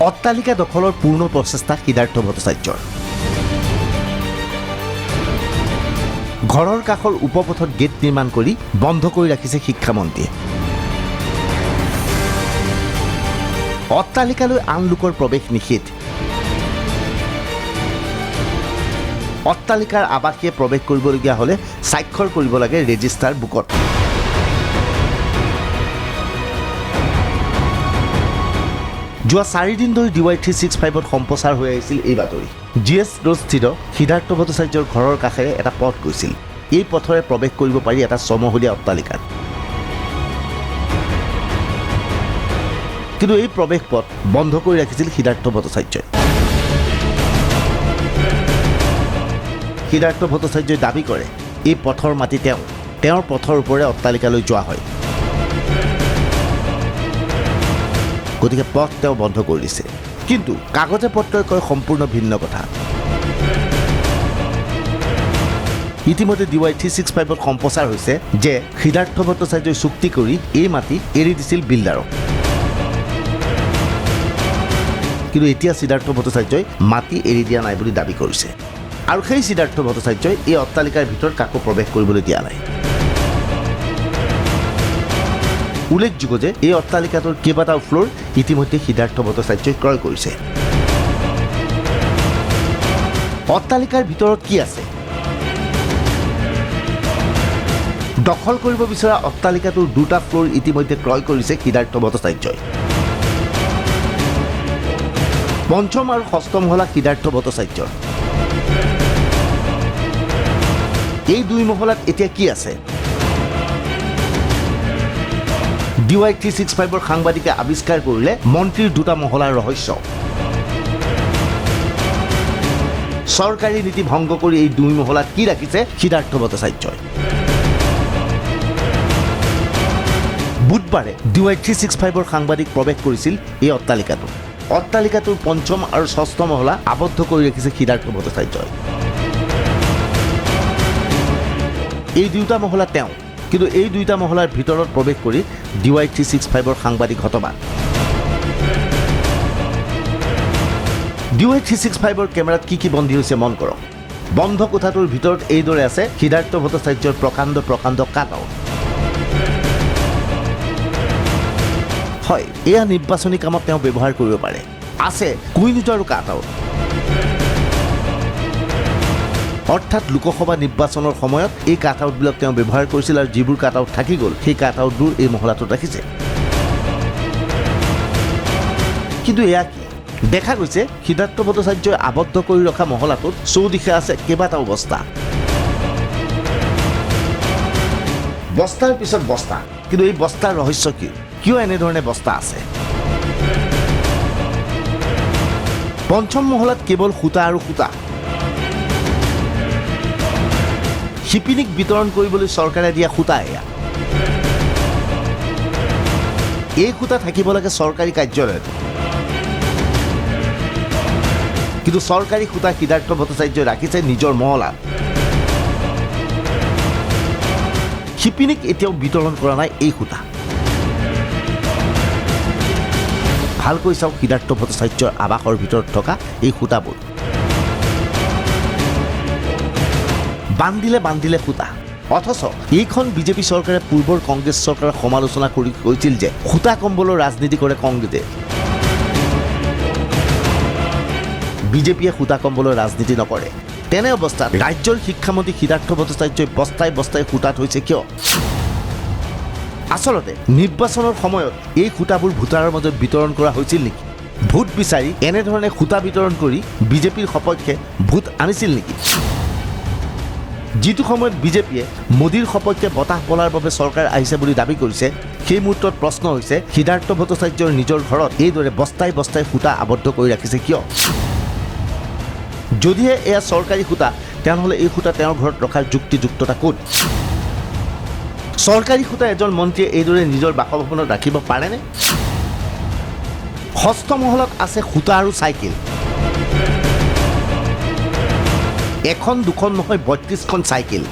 অট্টালিকা দখলৰ পূৰ্ণ প্ৰচেষ্টা সিদ্ধাৰ্থ ভট্টাচাৰ্যৰ। ঘৰৰ কাষৰ উপপথত গেট নিৰ্মাণ কৰি বন্ধ কৰি ৰাখিছে শিক্ষামন্ত্ৰীয়ে। অট্টালিকালৈ আন লোকৰ প্ৰৱেশ নিষেধ। অট্টালিকাৰ আৱাসীয়ে প্ৰৱেশ কৰিবলগীয়া হ'লে স্বাক্ষৰ কৰিব লাগে ৰেজিষ্টাৰ বুকত। যোৱা 4 দিন ধৰি DY365ত সম্প্ৰচাৰ হৈ আহিছিল এই বাতৰি। GS ৰোডস্থিত সিদ্ধাৰ্থ ভট্টাচাৰ্যৰ ঘৰৰ কাষেৰে এটা পথ গৈছিল। এই পথৰে প্ৰৱেশ কৰিব পাৰি এটা ছমহলীয়া অট্টালিকাত। কিন্তু এই প্ৰৱেশ পথ বন্ধ কৰি ৰাখিছিল সিদ্ধাৰ্থ ভট্টাচাৰ্যই। সিদ্ধাৰ্থ ভট্টাচাৰ্যই দাবী কৰে এই পথৰ মাটি তেওঁৰ পথৰ ওপৰেৰে অট্টালিকালৈ যোৱা হয়। গতিকে পথ তেওঁ বন্ধ কৰি দিছে। কিন্তু কাগজে পত্ৰই কয় সম্পূৰ্ণ ভিন্ন কথা। ইতিমধ্যে DY365ত সম্প্ৰচাৰ হৈছে যে সিদ্ধাৰ্থ ভট্টাচাৰ্যই চুক্তি কৰি এই মাটি এৰি দিছিল বিল্ডাৰক। কিন্তু এতিয়া সিদ্ধাৰ্থ ভট্টাচাৰ্যই মাটি এৰি দিয়া নাই বুলি দাবী কৰিছে। আৰু সেই সিদ্ধাৰ্থ ভট্টাচাৰ্যই এই অট্টালিকাৰ ভিতৰত কাকো প্ৰৱেশ কৰিবলৈ দিয়া নাই। উল্লেখযোগ্য যে এই অট্টালিকাটোৰ কেইবাটাও ফ্ল'ৰ ইতিমধ্যে সিদ্ধাৰ্থ ভট্টাচাৰ্যই ক্ৰয় কৰিছে। অট্টালিকাৰ ভিতৰত কি আছে? দখল কৰিব বিচৰা অট্টালিকাটোৰ 2টা ফ্ল'ৰ ইতিমধ্যে ক্ৰয় কৰিছে সিদ্ধাৰ্থ ভট্টাচাৰ্যই। 5ম আৰু 6ম মহলা সিদ্ধাৰ্থ ভট্টাচাৰ্যৰ। এই 2 মহলাত এতিয়া কি আছে? DY365ৰ সাংবাদিকে আৱিষ্কাৰ কৰিলে মন্ত্ৰীৰ 2টা মহলাৰ ৰহস্য। চৰকাৰী নীতি ভংগ কৰি এই 2 মহলাত কি ৰাখিছে সিদ্ধাৰ্থ ভট্টাচাৰ্যই। বুধবাৰে DY365ৰ সাংবাদিক প্ৰৱেশ কৰিছিল এই অট্টালিকাটো। অট্টালিকাটোৰ 5ম আৰু 6ম মহলা আবদ্ধ কৰি ৰাখিছে সিদ্ধাৰ্থ ভট্টাচাৰ্যই। এই 2টা মহলা তেওঁ, কিন্তু এই 2টা মহলাৰ ভিতৰত প্ৰৱেশ কৰি DY365ৰ সাংবাদিক হতবাক। DY365ৰ কেমেৰাত কি বন্দী হৈছে মন কৰক। বন্ধ কোঠাটোৰ ভিতৰত এইদৰে আছে সিদ্ধাৰ্থ ভট্টাচাৰ্যৰ প্ৰকাণ্ড কাট-আউট। হয়, এয়া নিৰ্বাচনী কামত তেওঁ ব্যৱহাৰ কৰিব পাৰে। আছে কুইনোটো আৰু কাট-আউট। অৰ্থাৎ লোকসভা নিৰ্বাচনৰ সময়ত এই কাট-আউটবিলাক তেওঁ ব্যৱহাৰ কৰিছিল আৰু যিবোৰ কাট-আউট থাকি গ'ল সেই কাট-আউটবোৰ এই মহলাটোত ৰাখিছে। কিন্তু এয়া কি? দেখা গৈছে সিদ্ধাৰ্থ ভট্টাচাৰ্যই আবদ্ধ কৰি ৰখা মহলাটোত চৌদিশে আছে কেইবাটাও বস্তা। বস্তাৰ পিছত বস্তা। কিন্তু এই বস্তাৰ ৰহস্য কি? কিয় এনেধৰণে বস্তা আছে? 5ম মহলাত কেৱল সূতা আৰু সূতা। শিপিনীক বিতৰণ কৰিবলৈ চৰকাৰে দিয়া সূতা এয়া। এই সূতা থাকিব লাগে চৰকাৰী কাৰ্যালয়ত। কিন্তু চৰকাৰী সূতা সিদ্ধাৰ্থ ভট্টাচাৰ্যই ৰাখিছে নিজৰ মহলাত। শিপিনীক এতিয়াও বিতৰণ কৰা নাই এই সূতা। ভালকৈ চাওক সিদ্ধাৰ্থ ভট্টাচাৰ্যৰ আৱাসৰ ভিতৰত থকা এই সূতাবোৰ। বান্ধিলে সূতা। অথচ এইখন বিজেপি চৰকাৰে পূৰ্বৰ কংগ্ৰেছ চৰকাৰৰ সমালোচনা কৰি কৈছিল যে সূতা কম্বলৰ ৰাজনীতি কৰে কংগ্ৰেছে। বিজেপিয়ে সূতা কম্বলৰ ৰাজনীতি নকৰে। তেনে অৱস্থাত ৰাজ্যৰ শিক্ষামন্ত্ৰী সিদ্ধাৰ্থ ভট্টাচাৰ্যই বস্তাই সূতা থৈছে কিয়? আচলতে নিৰ্বাচনৰ সময়ত এই সূতাবোৰ ভোটাৰৰ মাজত বিতৰণ কৰা হৈছিল নেকি? ভোট বিচাৰি এনেধৰণে সূতা বিতৰণ কৰি বিজেপিৰ সপক্ষে ভোট আনিছিল নেকি? যিটো সময়ত বিজেপিয়ে মোদীৰ সপক্ষে বতাহ বলাৰ বাবে চৰকাৰ আহিছে বুলি দাবী কৰিছে, সেই মুহূৰ্তত প্ৰশ্ন হৈছে সিদ্ধাৰ্থ ভট্টাচাৰ্যৰ নিজৰ ঘৰত এইদৰে বস্তাই সূতা আবদ্ধ কৰি ৰাখিছে কিয়? যদিহে এয়া চৰকাৰী সূতা, তেনেহ'লে এই সূতা তেওঁৰ ঘৰত ৰখাৰ যুক্তিযুক্ততা ক'ত? চৰকাৰী সূতা এজন মন্ত্ৰীয়ে এইদৰে নিজৰ বাসভৱনত ৰাখিব পাৰেনে? 6ম মহলাত আছে সূতা আৰু চাইকেল। এখন দুখন নহয় 32খন চাইকেল।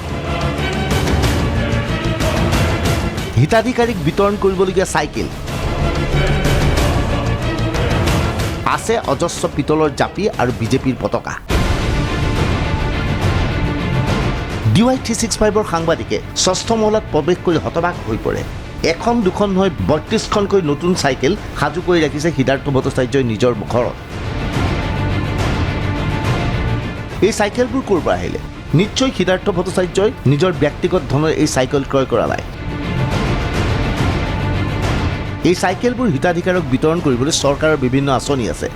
হিতাধিকাৰীক বিতৰণ কৰিবলগীয়া চাইকেল। আছে অজস্ৰ পিতলৰ জাপি আৰু বিজেপিৰ পতাকা। DY365ৰ সাংবাদিকে ষষ্ঠ মহলাত প্ৰৱেশ কৰি হতবাক হৈ পৰে। এখন দুখন নহয় ৩২খনকৈ নতুন চাইকেল সাজু কৰি ৰাখিছে সিদ্ধাৰ্থ ভট্টাচাৰ্যই নিজৰ ঘৰত। এই চাইকেলবোৰ ক'ৰ পৰা আহিলে? নিশ্চয় সিদ্ধাৰ্থ ভট্টাচাৰ্যই নিজৰ ব্যক্তিগত ধনেৰে এই চাইকেল ক্ৰয় কৰা নাই। এই চাইকেলবোৰ হিতাধিকাৰক বিতৰণ কৰিবলৈ চৰকাৰৰ বিভিন্ন আঁচনি আছে,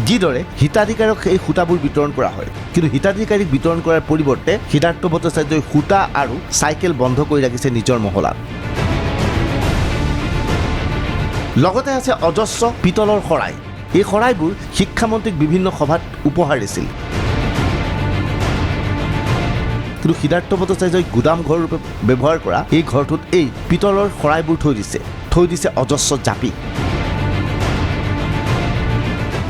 যিদৰে হিতাধিকাৰক এই সূতাবোৰ বিতৰণ কৰা হয়। কিন্তু হিতাধিকাৰীক বিতৰণ কৰাৰ পৰিৱৰ্তে সিদ্ধাৰ্থ ভট্টাচাৰ্যই সূতা আৰু চাইকেল বন্ধ কৰি ৰাখিছে নিজৰ মহলাত। লগতে আছে অজস্ৰ পিতলৰ শৰাই। এই শৰাইবোৰ শিক্ষামন্ত্ৰীক বিভিন্ন সভাত উপহাৰ দিছিল। কিন্তু সিদ্ধাৰ্থ ভট্টাচাৰ্যই গুদাম ঘৰ ৰূপে ব্যৱহাৰ কৰা এই ঘৰটোত এই পিতলৰ শৰাইবোৰ থৈ দিছে অজস্ৰ জাপি।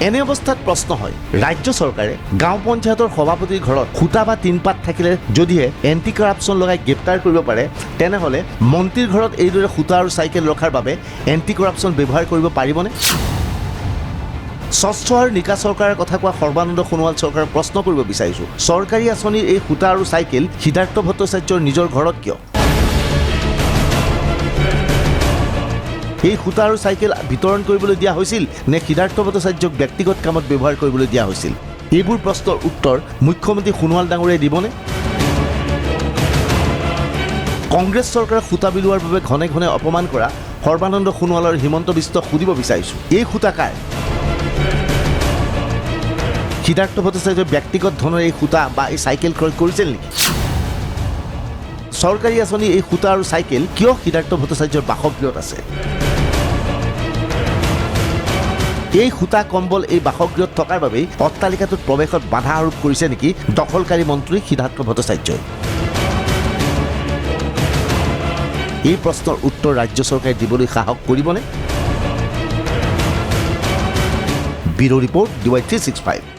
এনে অৱস্থাত প্ৰশ্ন হয়, ৰাজ্য চৰকাৰে গাঁও পঞ্চায়তৰ সভাপতিৰ ঘৰত সূতা বা টিনপাত থাকিলে যদিহে এণ্টি কৰাপশ্যন লগাই গ্ৰেপ্তাৰ কৰিব পাৰে, তেনেহ'লে মন্ত্ৰীৰ ঘৰত এইদৰে সূতা আৰু চাইকেল ৰখাৰ বাবে এণ্টি কৰাপশ্যন ব্যৱহাৰ কৰিব পাৰিবনে? স্বচ্ছ আৰু নিকা চৰকাৰৰ কথা কোৱা সৰ্বানন্দ সোণোৱাল চৰকাৰক প্ৰশ্ন কৰিব বিচাৰিছোঁ, চৰকাৰী আঁচনিৰ এই সূতা আৰু চাইকেল সিদ্ধাৰ্থ ভট্টাচাৰ্যৰ নিজৰ ঘৰত কিয়? এই সূতা আৰু চাইকেল বিতৰণ কৰিবলৈ দিয়া হৈছিল নে সিদ্ধাৰ্থ ভট্টাচাৰ্যক ব্যক্তিগত কামত ব্যৱহাৰ কৰিবলৈ দিয়া হৈছিল? এইবোৰ প্ৰশ্নৰ উত্তৰ মুখ্যমন্ত্ৰী সোণোৱাল ডাঙৰীয়াই দিবনে? কংগ্ৰেছ চৰকাৰক সূতা বিলোৱাৰ বাবে ঘনে ঘনে অপমান কৰা সৰ্বানন্দ সোণোৱাল আৰু হিমন্ত বিষ্টক সুধিব বিচাৰিছোঁ, এই সূতা কাৰ? সিদ্ধাৰ্থ ভট্টাচাৰ্যৰ ব্যক্তিগত ধনেৰে এই সূতা বা এই চাইকেল ক্ৰয় কৰিছিল নেকি? চৰকাৰী আঁচনি এই সূতা আৰু চাইকেল কিয় সিদ্ধাৰ্থ ভট্টাচাৰ্যৰ বাসগৃহত আছে? এই সূতা কম্বল এই বাসগৃহত থকাৰ বাবেই অট্টালিকাটোত প্ৰৱেশত বাধা আৰোপ কৰিছে নেকি দখলকাৰী মন্ত্ৰী সিদ্ধাৰ্থ ভট্টাচাৰ্যই? এই প্ৰশ্নৰ উত্তৰ ৰাজ্য চৰকাৰে দিবলৈ সাহস কৰিবনে? Bureau' report DY365।